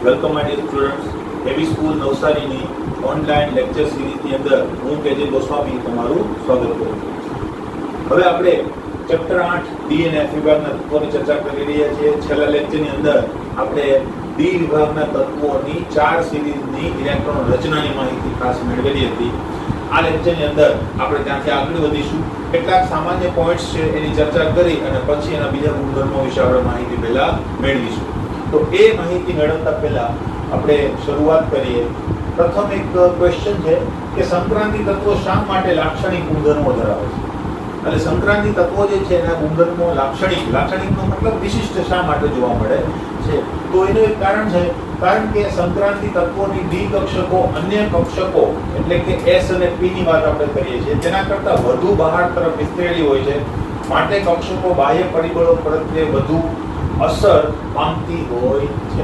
Welcome my dear students. હેવી school નવસારીની online lecture સિરીઝની અંદર હું કેજે ગોસ્વામી તમારું સ્વાગત કરું છું. હવે આપણે ચેપ્ટર 8 ડી અને એફ વિભાગના તત્વોની ચર્ચા કરી રહ્યા છીએ. છેલ્લા લેક્ચરની અંદર આપણે ડી વિભાગના તત્વોની 4 સિરીઝની ઇલેક્ટ્રોન રચનાની માહિતી ખાસ મેળવેલી હતી. આ લેક્ચરની અંદર આપણે ત્યાંથી આગળ વધીશું. કેટલાક સામાન્ય પોઈન્ટ્સ છે એની ચર્ચા કરી અને પછી એના બીજા ગુણધર્મો વિશે આપણે માહિતી પહેલા મેળવીશું. તો એ માહિતી મેળવતા પહેલા આપણે શરૂઆત કરીએ. પ્રથમ એક ક્વેશ્ચન છે કે સંક્રાંતિ તત્વો શા માટે લાક્ષણિક ગુણધર્મો ધરાવે છે? એટલે સંક્રાંતિ તત્વો જે છે એના ગુણધર્મો લાક્ષણિકનો મતલબ વિશિષ્ટ શા માટે જોવા મળે છે? તો એનું એક કારણ કે સંક્રાંતિ તત્વોની ડી કક્ષકો અન્ય કક્ષકો એટલે કે એસ અને પી ની વાત આપણે કરીએ છીએ તેના કરતા વધુ બહાર તરફ વિસ્તરેલી હોય છે. માટે કક્ષકો બાહ્ય પરિબળો પ્રત્યે વધુ અસર પામતી હોય છે.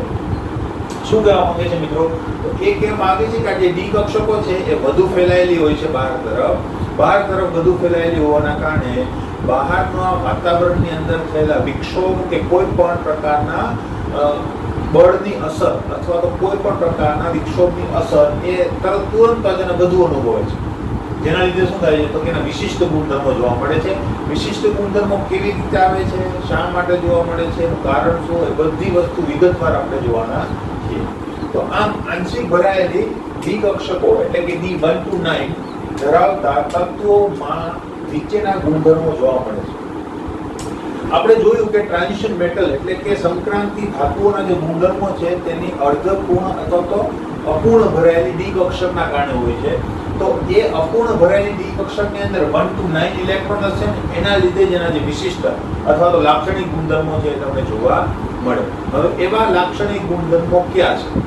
શું કહેવા માંગે છે મિત્રો? તો એ કહેવા માંગે છે કે આ જે ડી કક્ષકો છે એ વધુ ફેલાયેલી હોય છે બહાર તરફ વધુ ફેલાયેલી હોવાના કારણે બહારના વાતાવરણની અંદર થયેલા વિક્ષોભ કે કોઈ પણ પ્રકારના બળની અસર અથવા તો કોઈ પણ પ્રકારના વિક્ષોભની અસર એ તુરંત જ અને વધુ અનુભવે છે. જેના લીધે શું થાય છે? તો કે એના વિશિષ્ટ ગુણધર્મો જોવા મળે છે. વિશિષ્ટ ગુણધર્મો કેવી રીતે આવે છે, શા માટે જોવા મળે છે, એનું કારણ શું, એ બધી વસ્તુ વિગતવાર આપણે જોવાના છીએ. તો આમ આંશિક ભરાયેલી ડી કક્ષકો એટલે કે ડી 1 to 9 ધરાવતા તત્વોમાં નીચેના ગુણધર્મો જોવા મળે છે. આપણે જોયું કે ટ્રાન્ઝિશન મેટલ એટલે કે સંક્રાંતિ ધાતુઓના જે ગુણધર્મો છે તેની અર્ધપૂર્ણ અથવા તો અપૂર્ણ ભરાયેલી ડી કક્ષકના કારણે હોય છે. તો એ અપૂર્ણ ભરાયેલી ડી કક્ષકની અંદર 1 to 9 ઇલેક્ટ્રોન હશે. એના લીધે જ એના જે વિશિષ્ટ અથવા તો લાક્ષણિક ગુણધર્મો છે એ તમને જોવા મળે. હવે એવા લાક્ષણિક ગુણધર્મો ક્યાં છે?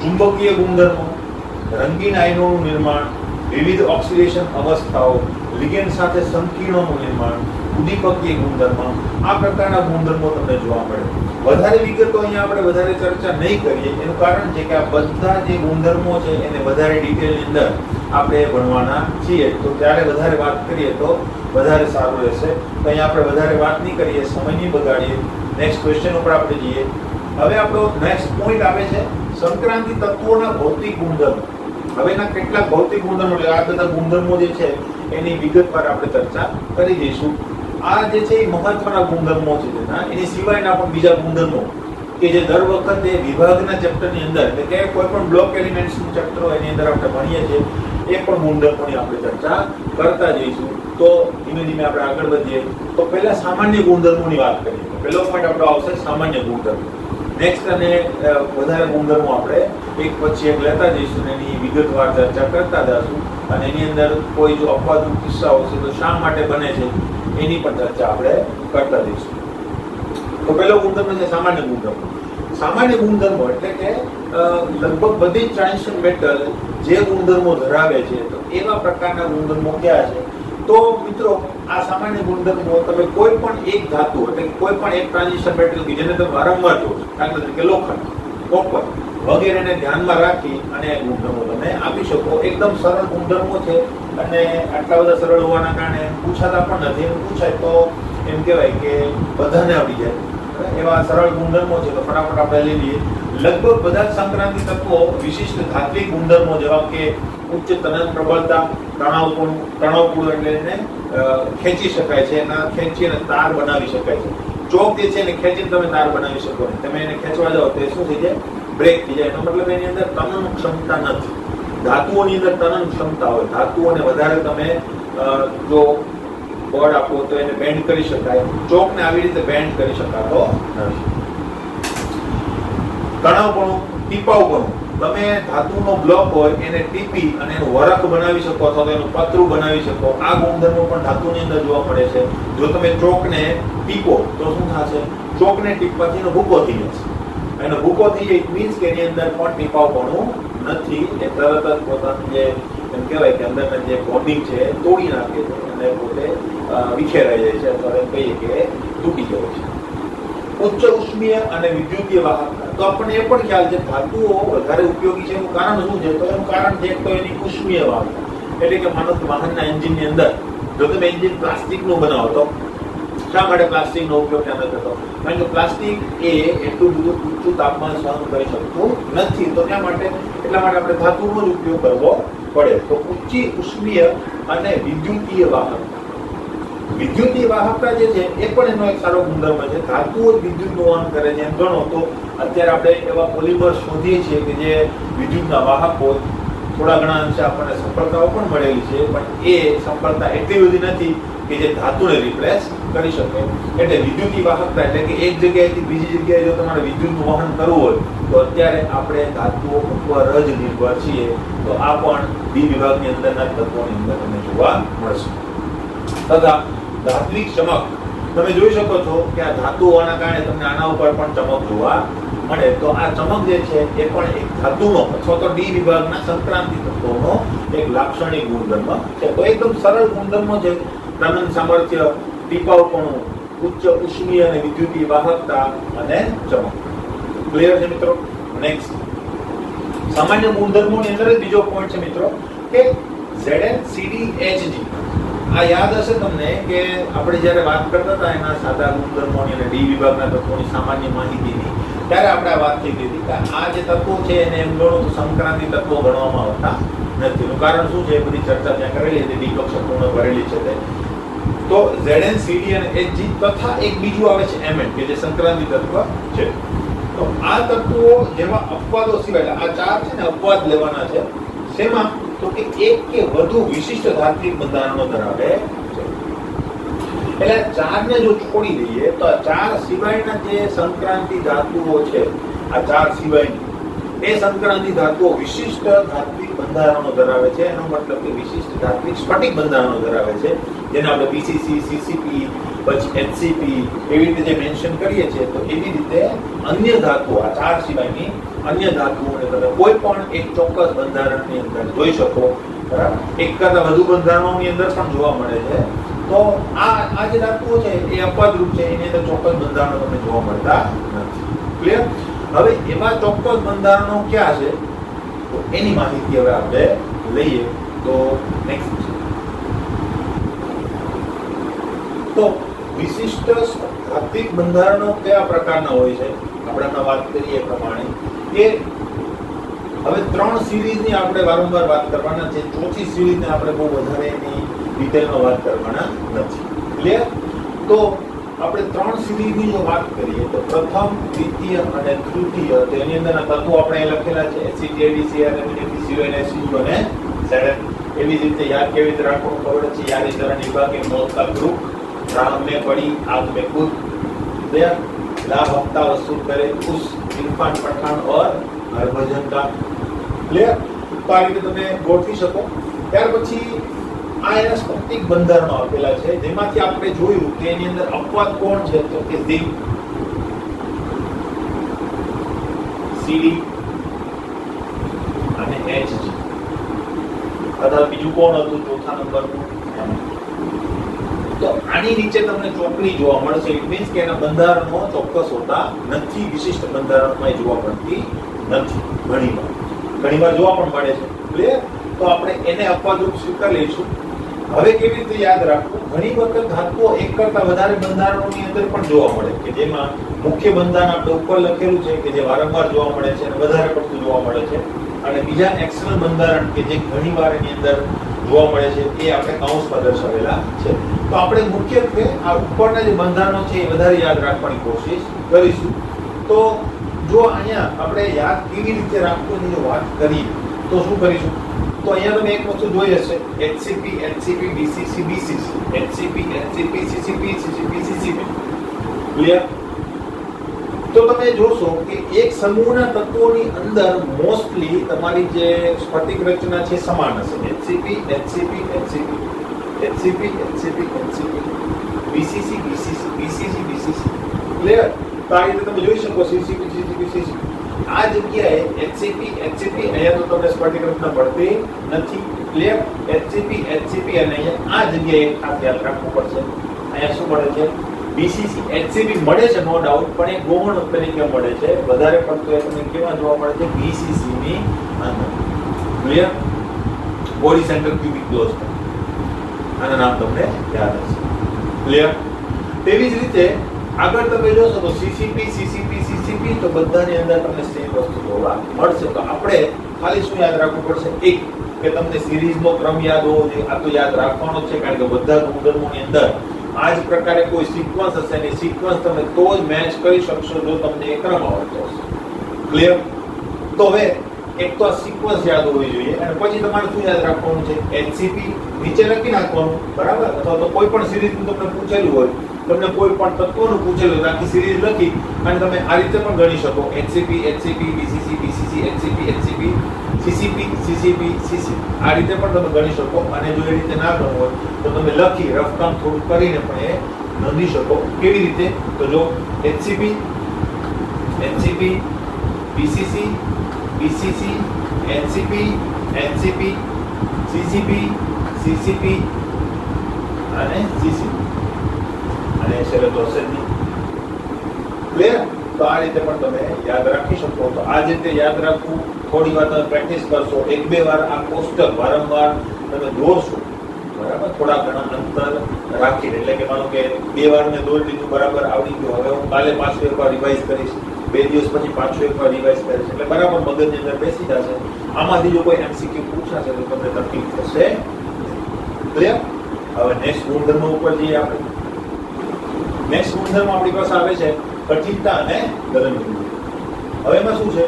ચુંબકીય ગુણધર્મો, રંગીન આયનોનું નિર્માણ, વિવિધ ઓક્સિડેશન અવસ્થાઓ, લિગેન્ડ સાથે સંકીર્ણોનું નિર્માણ, ઉદ્દીપકીય ગુણધર્મ, આ પ્રકારના ગુણધર્મો તમને જોવા મળે. વધારે વિગતો અહીંયા આપણે વધારે ચર્ચા નહીં કરીએ. એનું કારણ છે કે આ બધા જે ગુણધર્મો છે એને વધારે ડિટેલની અંદર આપણે ભણવાના છીએ. તો ત્યારે વધારે વાત કરીએ તો વધારે સારું રહેશે. તો અહીંયા આપણે વધારે વાત નહીં કરીએ, સમય નહીં બગાડીએ. નેક્સ્ટ ક્વેશ્ચન ઉપર આપણે જઈએ. હવે આપણો નેક્સ્ટ પોઈન્ટ આવે છે સંક્રાંતિ તત્વોના ભૌતિક ગુણધર્મો. હવે એના કેટલાક ભૌતિક ગુણધર્મો એટલે આ બધા ગુણધર્મો જે છે એની વિગતવાર આપણે ચર્ચા કરી જઈશું. આ જે છે એ મહત્વના ગુણધર્મો છે તેના, એની સિવાયના પણ બીજા ગુણધર્મો કે જે દર વખતે વિભાગના ચેપ્ટરની અંદર એટલે કે કોઈ પણ બ્લોક એલિમેન્ટ્સનું ચેપ્ટર હોય એની અંદર આપણે ભણીએ છીએ એ પણ ગુણધર્મોની આપણે ચર્ચા કરતા જઈશું. તો ધીમે ધીમે આપણે આગળ વધીએ. તો પહેલા સામાન્ય ગુણધર્મોની વાત કરીએ. પહેલો પોઈન્ટ આપણો આવશે સામાન્ય ગુણધર્મો. નેક્સ્ટ અને વધારે ગુણધર્મો આપણે એક પછી એક લેતા જઈશું અને એની વિગતવાર ચર્ચા કરતા જઈશું. અને એની અંદર કોઈ જો અપવાદરૂપ કિસ્સાઓ છે તો શા માટે બને છે એની પણ ચર્ચા આપણે કરતા જઈશું. તો પહેલો ગુણધર્મ છે સામાન્ય ગુણધર્મો. સામાન્ય ગુણધર્મો એટલે કે લગભગ બધી જ ટ્રાન્ઝિશન મેટલ જે ગુણધર્મો ધરાવે છે તો એવા પ્રકારના ગુણધર્મો કયા છે? તો મિત્રો આ સામાન્ય ગુણધર્મો તમે કોઈ પણ એક ધાતુ એટલે કોઈ પણ એક ટ્રાન્ઝિશન મેટલ કે જેને તમે વારંવાર જોશો, દાખલા તરીકે લોખંડ, કોપર વગેરેને ધ્યાનમાં રાખી અને ગુણધર્મો તમે આપી શકો. એકદમ સરળ ગુણધર્મો છે અને આટલા બધા સરળ હોવાના કારણે પૂછાતા પણ નથી. એમ પૂછાય તો એમ કહેવાય કે બધાને આવડી જાય એવા સરળ ગુણધર્મો છે. તો ફટાફટ આપણે લઈ લઈએ. લગભગ બધા જ સંક્રાંતિ તત્વો વિશિષ્ટ ધાત્વિક ગુણધર્મો જેવા કે ઉચ્ચ તનન પ્રબળતા, તણાવપૂર્ણ એટલે એને ખેંચી શકાય છે, એના ખેંચી અને તાર બનાવી શકાય છે. ચોક જે છે એને ખેંચીને તમે તાર બનાવી શકો. તમે એને ખેંચવા જાઓ તો શું થઈ જાય? બ્રેક થઈ જાય. એનો મતલબ એની અંદર તનન ક્ષમતા નથી. ધાતુઓની અંદર તનન ક્ષમતા હોય. ધાતુઓને વધારે તમે જો બળ આપો તો એને બેન્ડ કરી શકાય. ચોકને આવી રીતે બેન્ડ કરી શકાતો નથી. તણાવપણું, ટીપાવપણું, તમે ધાતુનો બ્લોક હોય એને ટીપી અને એનું વરખ બનાવી શકો અથવા તો એનું પતરું બનાવી શકો. આ ગુણધર્મો પણ ધાતુની અંદર જોવા મળે છે. જો તમે ચોકને ટીપો તો શું થશે? ચોકને ટીપવાથી એનો ભૂકો થઈ જશે. એનો ભૂકો થઈ જાય ઇટ મીન્સ કે એની અંદર પણ ટીપાવપણું નથી. એ તરત જ પોતાનું જે એમ કહેવાય કે અંદરના જે બોન્ડિંગ છે તોડી નાખે છે અને પોતે વિખેરાઈ જાય છે અથવા એમ કહીએ કે તૂટી જાય છે. ઉચ્ચ ઉષ્મીય અને વિદ્યુતીય વાહકતા. તો આપણને એ પણ ખ્યાલ છે ધાતુઓ વધારે ઉપયોગી છે. એનું કારણ શું છે? તો એનું કારણ છે તો એની ઉષ્મીય વાહકતા. એટલે કે માનો કે વાહનના એન્જિનની અંદર જો તમે એન્જિન પ્લાસ્ટિકનું બનાવો તો શા માટે પ્લાસ્ટિકનો ઉપયોગ ત્યાં નથી થતો? કારણ કે પ્લાસ્ટિક એ એટલું બધું ઊંચું તાપમાન સહન કરી શકતું નથી, તો એટલા માટે આપણે ધાતુનો જ ઉપયોગ કરવો પડે. તો ઊંચી ઉષ્મીય અને વિદ્યુતીય વાહકતા. વિદ્યુતીય વાહકતા જે છે એ પણ એનો એક સારો ગુણધર્મ છે. ધાતુઓ જ વિદ્યુતનું વહન કરે છે. એમ ગણો તો અત્યારે આપણે એવા પોલિમર શોધીએ છીએ કે જે વિદ્યુતના વાહક હોય. થોડા ઘણા અંશે આપણને સફળતાઓ પણ મળેલી છે, પણ એ સફળતા એટલી બધી નથી કે જે ધાતુને રિપ્લેસ કરી શકે. એટલે વિદ્યુતીય વાહકતા એટલે કે એક જગ્યાએથી બીજી જગ્યાએ જો તમારે વિદ્યુતનું વહન કરવું હોય તો અત્યારે આપણે ધાતુઓ ઉપર જ નિર્ભર છીએ. તો આ પણ ડી વિભાગની અંદરના તત્વોની અંદર તમને જોવા મળશે. તથા ધાત્વિક ચમક તમે જોઈ શકો છો કે આ ધાતુ હોવાના કારણે તમને આના ઉપર પણ ચમક જોવા મળે. તો આ ચમક જે છે એ પણ એક ધાતુનો અથવા તો ડી વિભાગના સંક્રાંતિ તત્વોનો એક લાક્ષણિક ગુણધર્મ છે. તો એકદમ સરળ ગુણધર્મો છે. પ્રનન સામર્થ્ય, ટીપાઉપણું, ઉચ્ચ ઉષ્મીય અને વિદ્યુતીય વાહકતા અને ચમક. ક્લિયર છે મિત્રો? નેક્સ્ટ સામાન્ય ગુણધર્મોની અંદર બીજો પોઈન્ટ છે મિત્રો કે ZnCdHg. આ યાદ હશે તમને કે આપણે જ્યારે વાત કરતા હતા એના સાદા ગુણધર્મોની અને ડી વિભાગના તત્વોની સામાન્ય માહિતીની, ત્યારે આપણે આ વાત થઈ હતી કે આ જે તત્વો છે એને એમ ગણો તો સંક્રાંતિ તત્વો ગણવામાં આવતા નથી. એનું કારણ શું છે? એ બધી ચર્ચા ત્યાં કરેલી હતી, ડી કક્ષક પૂર્ણ કરેલી છે તે. તો Zn, Cd અને Hg તથા એક બીજું આવે છે Mn કે જે સંક્રાંતિ તત્વ છે. તો આ તત્વો જેવા અપવાદો સિવાય આ ચાર છે ને અપવાદ લેવાના છે. શેમાં? તો કે એક કે વધુ વિશિષ્ટ ધાત્વિક બંધારણો ધરાવે છે. એટલે ચારને જો છોડી દઈએ તો આ ચાર સિવાયના જે સંક્રાંતિ ધાતુઓ છે, આ ચાર સિવાયની એ સંક્રાંતિ ધાતુઓ વિશિષ્ટ ધાત્વિક બંધારણો ધરાવે છે. એનો મતલબ કે વિશિષ્ટ ધાત્વિક સ્ફટિક બંધારણો ધરાવે છે, જેને આપણે પીસીસી, સીસીપી, પછી એચસીપી એવી રીતે જે મેન્શન કરીએ છીએ. તો એવી રીતે અન્ય ધાતુઓ, આ ચાર સિવાયની અન્ય ધાતુઓને તમે કોઈ પણ એક ચોક્કસ બંધારણની અંદર જોઈ શકો. બરાબર? એક કરતા વધુ બંધારણોની અંદર પણ જોવા મળે છે. તો આ જે ધાતુઓ છે એ અપવાદરૂપ છે, એની અંદર ચોક્કસ બંધારણો તમને જોવા મળતા નથી. ક્લિયર? હવે એવા ચોક્કસ બંધારણો ક્યાં છે તો એની માહિતી હવે આપણે લઈએ. તો નેક્સ્ટ તો વિશિષ્ટ ધાત્વિક બંધારણો કયા પ્રકારના હોય છે? આપણે હમણાં વાત કરીએ એ પ્રમાણે કે હવે 3 સિરીઝની આપણે વારંવાર વાત કરવાના છે. ચોથી સિરીઝને આપણે બહુ વધારે એની ડિટેલમાં વાત કરવાના નથી. ક્લિયર? તો આપણે 3 સિરીઝની જો વાત કરીએ તો પ્રથમ, દ્વિતીય અને તૃતીય, તો એની અંદરના તત્વો આપણે લખેલા છે ACTADCR, MnPCO, NaCO અને Zn. એવી રીતે યાદ કેવી રીતે રાખવાનું ખબર છે? યાદીકરણ વિભાગ કે मौत का ग्रुप, राह में पड़ी आग में कूद, लाभ हफ्ता वसूल करे उस इरफान पठान और हरभजन का. ક્લિયર? તો આ રીતે તમે ગોઠવી શકો. ત્યાર પછી આ એના સ્ફટિક બંધારણો આપેલા છે, જેમાંથી આપણે જોયું કે એની અંદર અપવાદ કોણ છે તો કે ઝિંક, Cd અને Hg. અથવા બીજું કોણ હતું ચોથા નંબરનું? તો આની નીચે તમને ચોકડી જોવા મળશે. ઇટ મીન્સ કે એના બંધારણો ચોક્કસ હોતા નથી, વિશિષ્ટ બંધારણમાં જોવા મળતી નથી. ઘણીવાર જોવા પણ મળે છે. ક્લિયર? તો આપણે એને અપવાદરૂપ સ્વીકાર લઈશું. હવે કેવી રીતે યાદ રાખવું? ઘણી વખત ધાતુઓ એક કરતા વધારે બંધારણોની અંદર પણ જોવા મળે કે જેમાં મુખ્ય બંધારણ આપણે ઉપર લખેલું છે કે જે વારંવાર જોવા મળે છે અને વધારે પડતું જોવા મળે છે, અને બીજા એક્સટર્નલ બંધારણ કે જે ઘણીવાર એની અંદર જોવા મળે છે એ આપણે કૌંસમાં દર્શાવેલા છે. તો આપણે મુખ્યત્વે આ ઉપરના જે બંધારણો છે એ વધારે યાદ રાખવાની કોશિશ કરીશું. તો જો અહીંયા આપણે યાદ કેવી રીતે રાખવું એની જો વાત કરીએ તો શું કરીશું? તો અહીંયા તમે એક વસ્તુ જોઈ હશે HCP, HCP, BCC, BCC, HCP, HCP, CCP, CCP, CCP. Clear? તો તમે જોશો કે એક સમૂહના તત્વોની અંદર મોસ્ટલી તમારી જે સ્ફટિક રચના છે સમાન હશે. HCP, HCP, HCP, HCP, HCP, HCP, BCC, BCC, BCC, BCC. Clear? તો આ રીતે તમે જોઈ શકો CCP, CCP, CCP. આ જગ્યાએ HCP, HCP અહીંયા તો તમને સ્ફટિક રચના મળતી નથી. ક્લિયર? HCP, HCP અને અહીંયા આ જગ્યાએ ખાસ યાદ રાખવું પડશે. અહીંયા શું મળે છે? BCC, HCP મળે છે નો ડાઉટ, પણ એ ગૌણ તરીકે મળે છે. વધારે પડતું એ તમને કેવા જોવા મળે છે? BCC ની અંદર. Clear? Body centre cubic close. આના નામ તમને યાદ હશે. ક્લિયર? તેવી જ રીતે આગળ તમે જોશો તો સીસીપી તો બધાની અંદર તમને સેમ વસ્તુ જોવા મળશે. તો આપણે ખાલી શું યાદ રાખવું પડશે? એક કે તમને સિરીઝનો ક્રમ યાદ હોવો જોઈએ. આ તો યાદ રાખવાનો છે, કારણ કે બધા ગુણધર્મોની અંદર આ જ પ્રકારે કોઈ સિક્વન્સ હશે ને સિક્વન્સ તમે તો જ મેચ કરી શકશો જો તમને એ ક્રમ આવડતો હશે. ક્લિયર? તો હવે એક તો આ સિક્વન્સ યાદ હોવી જોઈએ અને પછી તમારે શું યાદ રાખવાનું છે? એચસીપી નીચે લખી નાખવાનું, બરાબર? અથવા તો કોઈ પણ સિરીઝનું તમને પૂછેલું હોય, તમને કોઈ પણ તત્વનું પૂછેલું હોય, આખી સિરીઝ લખી અને તમે આ રીતે પણ ગણી શકો. એચસીપી બીસીસી એચસીપી સીસીપી આ રીતે પણ તમે ગણી શકો. અને જો એ રીતે ના ગણવું હોય તો તમે લખી રફ કામ થોડું કરીને પણ એ નોંધી શકો. કેવી રીતે? તો જો એચસીપી બીસીસી એનસીપી સીસીપી અને સીસીપી અને છેલ્લે તો હશે જ નહીં. ક્લિયર? તો આ રીતે પણ તમે યાદ રાખી શકો. તો આ રીતે યાદ રાખવું, થોડી વાર તમે પ્રેક્ટિસ કરશો, એક બે વાર આ કોષ્ટક વારંવાર તમે દોરશો, બરાબર? થોડા ઘણા અંતર રાખીને, એટલે કે માનો કે બે વાર મેં દોરી લીધું, બરાબર આવડી ગયું, હવે હું કાલે પાછું એકવાર રિવાઇઝ કરીશ, બે દિવસ પછી પાછું એકવાર રિવાઇઝ કરીશ, એટલે બરાબર મગજની અંદર બેસી જશે. આમાંથી જો કોઈ એમસીક્યુ પૂછાશે તો તમને તકલીફ થશે. ક્લિયર? હવે નેક્સ્ટ ગુણધર્મ ઉપર જઈએ આપણે. નેક્સ્ટ ગુણધર્મ આપણી પાસે આવે છે કઠિનતા અને ગલનબિંદુ. હવે એમાં શું છે?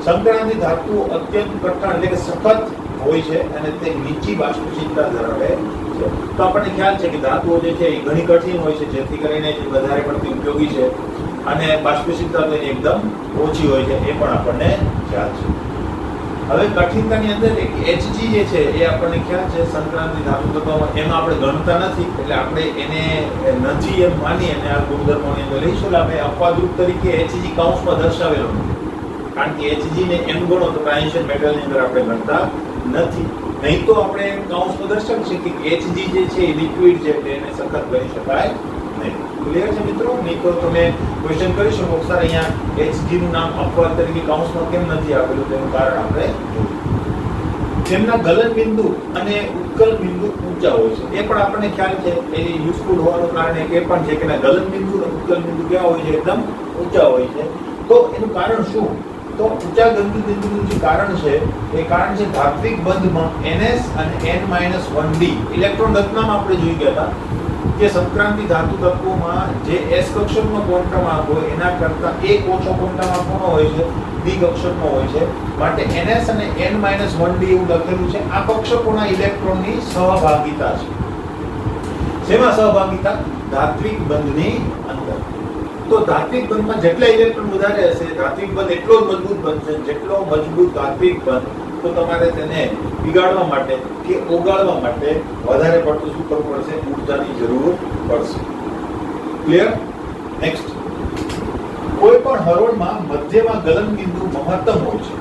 સંકળાયેલી ધાતુઓ અત્યંત કઠણ એટલે કે સખત હોય છે અને તે નીચી બાષ્પશીલતા ધરાવે છે. તો આપણને ખ્યાલ છે કે ધાતુઓ જે છે એ ઘણી કઠિન હોય છે, જેથી કરીને જે વધારે પડતી ઉપયોગી છે, અને બાષ્પશીલતા તો એની એકદમ ઓછી હોય છે, એ પણ આપણને ખ્યાલ છે. હવે કઠિનતાની અંદર એક Hg જે છે એ આપણને ખ્યાલ છે સંક્રાંતિ ધાતુ તત્વમાં, એમાં આપણે ગણતા નથી, એટલે આપણે એને નથી એમ માની અને આ ગુણધર્મોની અંદર લઈશું. આપણે અપવાદરૂપ તરીકે Hg કૌંસમાં દર્શાવેલો નથી, કારણ કે Hg ને એમ ગણો તો ટ્રાન્ઝિશન મેટલની અંદર આપણે ગણતા નથી. નહીં તો આપણે કૌંસમાં દર્શાવી શકીએ કે Hg જે છે એ લિક્વિડ છે, એને સખત ગણી શકાય નહીં. ક્લિયર છે મિત્રો? નહીં તો તમે ક્વેશ્ચન કરી શકો સર અહીંયા Hg નું નામ અપવાદ તરીકે કૌંસમાં કેમ નથી આપેલું? તેનું કારણ આપણે તેમના ગલન બિંદુ અને ઉત્કલ બિંદુ ઊંચા હોય છે. એ પણ આપણને ખ્યાલ છે, એ યુઝફુલ હોવાનું કારણ એ પણ છે કે ગલન બિંદુ અને ઉત્કલ બિંદુ કેવા હોય છે? એકદમ ઊંચા હોય છે. તો એનું કારણ શું? તો ઊંચા ગલન બિંદુનું જે કારણ છે એ કારણ છે ધાત્વિક બંધમાં NS અને N-1d ઇલેક્ટ્રોન રચનામાં આપણે જોઈ ગયા હતા કે સંક્રાંતિ ધાતુ તત્વોમાં જે S કક્ષકનો ક્વોન્ટમ આંક હોય એના કરતા એક ઓછો ક્વોન્ટમ આંક કોનો હોય છે? D કક્ષકનો હોય છે. માટે NS અને N-1d એવું લખેલું છે. આ કક્ષકોના ઇલેક્ટ્રોનની સહભાગિતા છે. શેમાં સહભાગિતા? ધાત્વિક બંધની અંદર. તો ધાત્વિક બંધમાં જેટલા ઇલેક્ટ્રોન વધારે હશે, ધાત્વિક બંધ એટલો જ મજબૂત બનશે. જેટલો મજબૂત ધાત્વિક બંધ, તો તમારે તેને બિગાડવા માટે કે ઓગાળવા માટે વધારે પડતું શું કરવું પડશે? ઊર્જાની જરૂર પડશે. ક્લિયર? નેક્સ્ટ, કોઈ પણ હરોળમાં મધ્યમાં ગલન બિંદુ મહત્તમ હોય છે.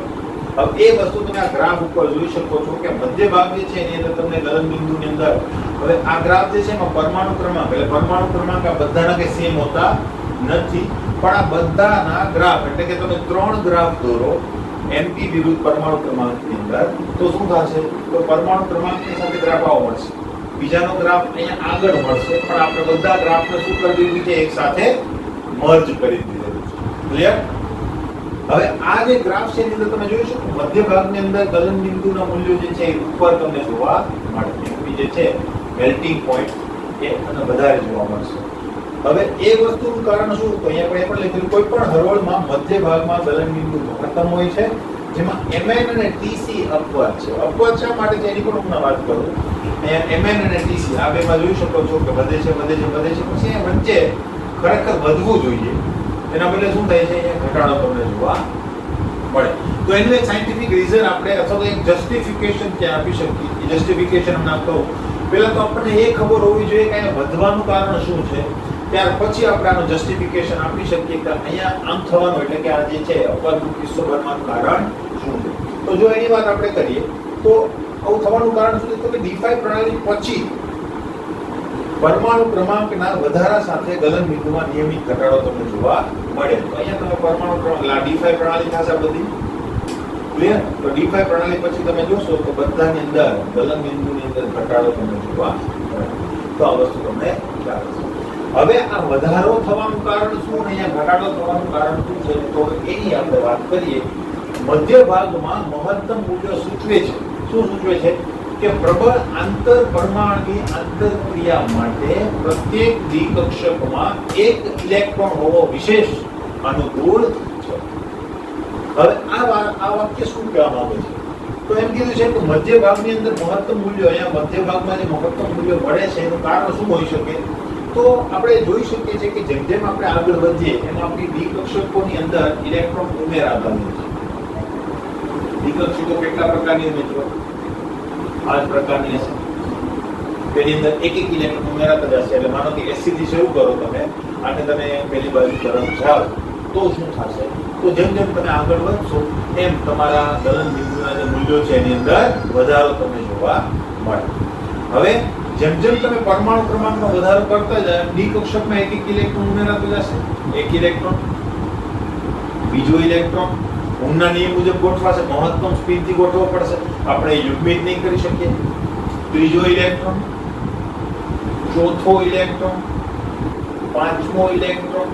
હવે એ વસ્તુ તમે આ ગ્રાફ ઉપર જોઈ શકો છો કે મધ્ય ભાગ જે છે એની અંદર તમને ગલન બિંદુની અંદર, હવે આ ગ્રાફ જે છે એમાં પરમાણુ ક્રમાંક, એટલે પરમાણુ ક્રમાંક આ બધાના કે સેમ હોતા નથી, પણ આ બધાના ગ્રાફ, એટલે કે તમે 3 ગ્રાફ દોરો MP વિરુદ્ધ પરમાણુ ક્રમાંકની અંદર, તો શું થશે? તો પરમાણુ ક્રમાંકની સાથે ગ્રાફ આવો મળશે, બીજાનો ગ્રાફ અહીંયા આગળ મળશે, પણ આપણે બધા ગ્રાફને શું કરી દીધું છે? એક સાથે મર્જ કરી દીધું છે. ક્લિયર? હવે આ જે ગ્રાફ છે એની અંદર તમે જોઈ શકો મધ્ય ભાગની અંદર ગલન બિંદુના મૂલ્યો જે છે એ ઉપર તમને જોવા મળે. MP જે છે મેલ્ટિંગ પોઈન્ટ એ અને વધારે જોવા મળશે. હવે એ વસ્તુનું કારણ શું? તો અહીંયા પણ લખેલું કોઈ પણ હરોળમાં મધ્ય ભાગમાં ગલન બિંદુ મહત્તમ હોય છે, જેમાં Mn અને Tc અપવાદ છે. અપવાદ શા માટે છે એની પણ હું વાત કરું. અહીંયા Mn અને Tc આ બેમાં જોઈ શકો છો કે વધે છે, પછી વચ્ચે ખરેખર વધવું જોઈએ, એના બદલે શું થાય છે? અહીંયા ઘટાડો તમને જોવા મળે. તો એનું એક સાયન્ટિફિક રીઝન આપણે અથવા તો એક જસ્ટિફિકેશન ત્યાં આપી શકીએ. એ જસ્ટિફિકેશન હું નામ કહું, પહેલા તો આપણને એ ખબર હોવી જોઈએ કે અહીંયા વધવાનું કારણ શું છે, ત્યાર પછી આપણે આનું જસ્ટિફિકેશન આપી શકીએ કે અહીંયા આમ થવાનું, એટલે કે આ જે છે અપવાદરૂપ કિસ્સો બનવાનું કારણ શું છે. તો જો એની વાત આપણે કરીએ તો આવું થવાનું કારણ શું છે? તો કે D5 પ્રણાલી પછી પરમાણુ ક્રમાંકના વધારા સાથે ગલન બિંદુમાં નિયમિત ઘટાડો તમને જોવા મળે. તો અહીંયા તમે પરમાણુ ક્રમાંક D5 પ્રણાલી થશે બધી. ક્લિયર? તો D5 પ્રણાલી પછી તમે જોશો તો બધાની અંદર ગલન બિંદુની અંદર ઘટાડો તમને જોવા મળે. તો આ વસ્તુ તમને ખ્યાલ હશે. હવે આ વધારો થવાનું કારણ શું, અહીંયા ઘટાડો થવાનું કારણ શું છે, તો એની આપણે વાત કરીએ. મધ્ય ભાગમાં મહત્તમ મૂલ્ય સૂચવે છે. શું સૂચવે છે કે પ્રબળ આંતર પરમાણુની આંતરક્રિયા માટે પ્રત્યેક દ્વિકક્ષકમાં એક ઇલેક્ટ્રોન હોવો વિશેષ અનુકૂળ છે. હવે આ વાક્ય શું કહેવા માંગે છે, તો એમ કીધું છે કે મધ્ય ભાગની અંદર મહત્તમ મૂલ્ય, અહીંયા મધ્ય ભાગમાં જે મહત્તમ મૂલ્ય મળે છે એનું કારણ શું હોઈ શકે, તો આપણે જોઈ શકીએ છીએ કે જેમ જેમ આપણે આગળ વધીએ એમ આપણી દ્વિકક્ષકોની અંદર ઇલેક્ટ્રોન ઉમેરાતા હોય છે. દ્વિકક્ષકો કેટલા પ્રકારની મિત્રો? 5 પ્રકારની હશે. તેની અંદર એક ઇલેક્ટ્રોન ઉમેરાતા જશે. એટલે માનો કે એસી થી શરૂ કરો તમે અને તમે પેલી બાજુ તરફ જાઓ તો શું થશે, તો જેમ જેમ તમે આગળ વધશો એમ તમારા ગલન બિંદુના જે મૂલ્યો છે એની અંદર વધારો તમને જોવા મળે. હવે જેમ જેમ તમે પરમાણુ ક્રમાંકમાં વધારો કરતા જાય દ્વિકક્ષકમાં એક ઇલેક્ટ્રોન ઉમેરાતો જશે. એક ઇલેક્ટ્રોન, બીજો ઇલેક્ટ્રોન ઓહમના નિયમ મુજબ ગોઠવાશે. મહત્તમ સ્પીડથી ગોઠવવો પડશે, આપણે યુગ્મિત નહીં કરી શકીએ. ત્રીજો ઇલેક્ટ્રોન, ચોથો ઇલેક્ટ્રોન, પાંચમો ઇલેક્ટ્રોન.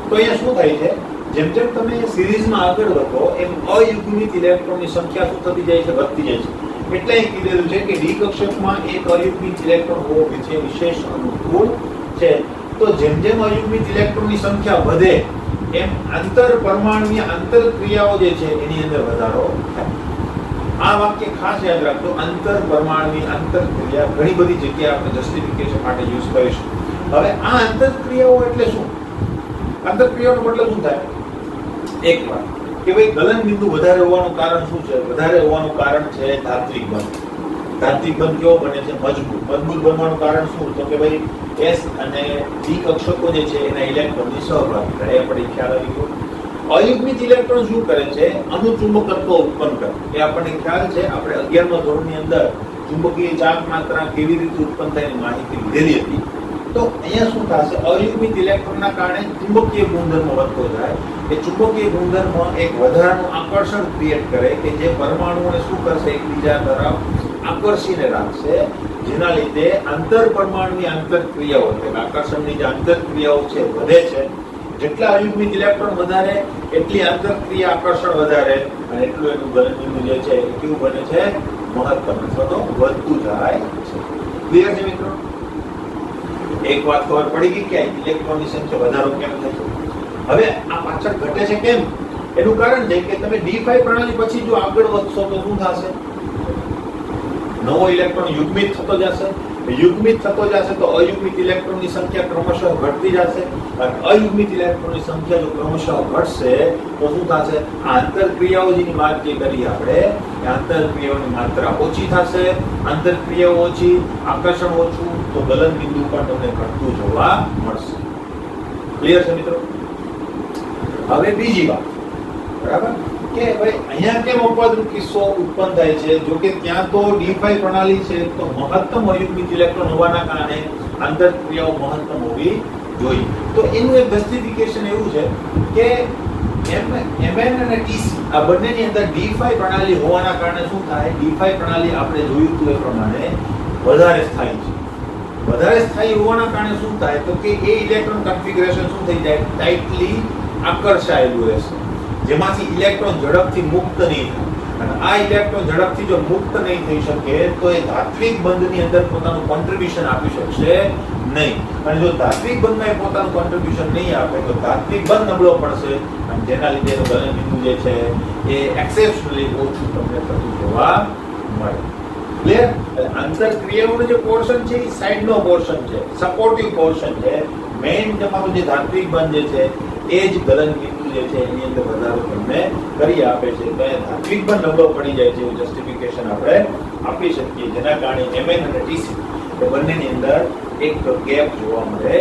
તો અહીંયા શું થાય છે, જેમ જેમ તમે સિરીઝમાં આગળ વધો એમ અયુગ્મિત ઇલેક્ટ્રોનની સંખ્યા શું થતી જાય છે, વધતી જાય છે. એટલે અહીં કીધેલું છે કે દ્વિકક્ષકમાં એક અયુગ્મિત ઇલેક્ટ્રોન હોવો વિશેષ અનુકૂળ છે. તો જેમ જેમ અયુગ્મિત ઇલેક્ટ્રોનની સંખ્યા વધે એમ આંતર પરમાણુની આંતરક્રિયાઓ જે છે એની અંદર વધારો થાય. આ વાક્ય ખાસ યાદ રાખજો. આંતર પરમાણુની આંતરક્રિયા ઘણી બધી જગ્યાએ આપણે જસ્ટિફિકેશન માટે યુઝ કરીશું. હવે આ આંતરક્રિયાઓ એટલે શું? આંતરક્રિયાનો મતલબ શું થાય? એક વાત કે ભાઈ ગલન બિંદુ વધારે હોવાનું કારણ શું છે? વધારે હોવાનું કારણ છે ધાત્વિક બંધ. ધાત્વિક બંધ કેવો બને છે? મજબૂત. મજબૂત બનવાનું કારણ શું? તો કે ભાઈ એસ અને ડી કક્ષકો જે છે એના ઇલેક્ટ્રોનની સહભાગિતા. એ આપણે ખ્યાલ આવી ગયો. અયુગ્મિત ઇલેક્ટ્રોન શું કરે છે? અનુચુંબકત્વ ઉત્પન્ન કરે. એ આપણને ખ્યાલ છે. આપણે 11મા ધોરણની અંદર ચુંબકીય ચાર્જ માત્રા કેવી રીતે ઉત્પન્ન થાય એની માહિતી લીધેલી હતી. તો અહીંયા શું થશે? અયુગ્મિત ઇલેક્ટ્રોનના કારણે ચુંબકીય ગુણધર્મ વધતો જાય. એ ચુંબકીય ગુણધર્મ એક વધારાનું આકર્ષણ ક્રિએટ કરે કે જે પરમાણુઓને શું કરશે? એકબીજા તરફ આકર્ષીને રાખશે. જેના લીધે આંતર પરમાણુની આંતરક્રિયાઓ એટલે આકર્ષણની જે આંતરક્રિયાઓ છે વધે છે. જેટલા અયુગ્મિત ઇલેક્ટ્રોન વધારે એટલી આંતરક્રિયા આકર્ષણ વધારે અને એટલું એનું ગલન બિંદુ જે છે એ કેવું બને છે? મહત્તમ અથવા તો વધતું જાય છે. ક્લિયર છે મિત્રો? એક વાત ખબર પડી ગઈ કે ઇલેક્ટ્રોનની સંખ્યા વધારો કેમ થાય છે. હવે આ પાછળ ઘટે છે કેમ? એનું કારણ છે કે તમે D5 પ્રણાલી પછી જો આગળ વધશો તો શું થશે? નવો ઇલેક્ટ્રોન યુગ્મિત થતો જશે. યુગ્મિત થતો જશે તો અયુગ્મિત ઇલેક્ટ્રોનની સંખ્યા ક્રમશઃ ઘટતી જશે. અને અયુગ્મિત ઇલેક્ટ્રોનની સંખ્યા જો ક્રમશઃ ઘટશે તો શું થશે? આંતરક્રિયાઓ જેની વાત જે કરી આપણે એ આંતરક્રિયાઓની માત્રા ઓછી થશે. આંતરક્રિયાઓ ઓછી, આકર્ષણ ઓછું, તો ગલન બિંદુ પણ તમને ઘટતું જોવા મળશે. ક્લિયર છે મિત્રો? હવે બીજી વાત, બરાબર, કે ભાઈ અહીંયા કેમ અપવાદરૂપ કિસ્સો ઉત્પન્ન થાય છે? જો કે ત્યાં તો D5 પ્રણાલી છે તો મહત્તમ અયુગ્મિત ઇલેક્ટ્રોન હોવાના કારણે આંતરક્રિયાઓ મહત્તમ હોવી જોઈએ. તો એનું એક જસ્ટિફિકેશન એવું છે કે Mn અને Tc આ બંનેની અંદર D5 પ્રણાલી હોવાના કારણે શું થાય? D5 પ્રણાલી આપણે જોયું હતું એ પ્રમાણે વધારે સ્થાયી છે. વધારે સ્થાયી હોવાના કારણે શું થાય? તો કે એ ઇલેક્ટ્રોન કન્ફિગરેશન શું થઈ જાય? ટાઇટલી આકર્ષાયેલું રહેશે. જેમાંથી ઇલેક્ટ્રોન ઝડપથી મુક્ત નહીં થાય. અને આ ઇલેક્ટ્રોન ઝડપથી જો મુક્ત નહીં થઈ શકે તો એ ધાત્વિક બંધની અંદર પોતાનું કોન્ટ્રીબ્યુશન આપી શકશે નહીં. અને જો ધાત્વિક બંધમાં પોતાનું કોન્ટ્રીબ્યુશન નહીં આપે તો ધાત્વિક બંધ નબળો પડશે અને જેના લીધે એનું ગલન બિંદુ જે છે એ એક્સેપ્શનલી ઓછું તમને થતું જોવા મળે. ક્લિયર? આંતરક્રિયાઓનો જે પોર્શન છે એ સાઈડનો પોર્શન છે, સપોર્ટિવ પોર્શન છે. મેઇન તમારું જે ધાત્વિક બંધ જે છે એ જ ગલન બિંદુ જે છે એની અંદર વધારો તમને કરી આપે છે. તો એ ધાત્વિક બંધ નબળો પડી જાય છે એવું જસ્ટિફિકેશન આપણે આપી શકીએ. જેના કારણે Mn અને Tc એ બંનેની અંદર એક ગેપ જોવા મળે.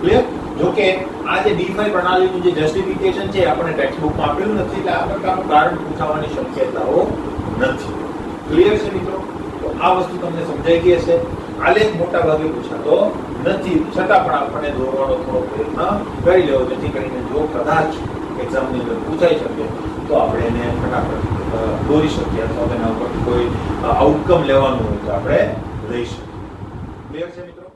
ક્લિયર? જો કે આ જે D5 પ્રણાલીનું જે જસ્ટિફિકેશન છે આપણે ટેક્સ્ટ બુકમાં આપેલું નથી એટલે આ પ્રકારનું કારણ પૂછાવાની શક્યતાઓ નથી. ક્લિયર છે મિત્રો? તો આ વસ્તુ તમને સમજાઈ ગઈ હશે. આલેખ મોટા ભાગે પૂછાતો નથી, છતાં પણ આપણે દોરવાનો થોડો પ્રયત્ન કરી લેવો જેથી કરીને જો કદાચ એક્ઝામની અંદર પૂછાઈ શકે તો આપણે એને ફટાફટ દોરી શકીએ અથવા તેના ઉપર કોઈ આઉટકમ લેવાનું હોય તો આપણે લઈ શકીએ. ક્લિયર છે મિત્રો?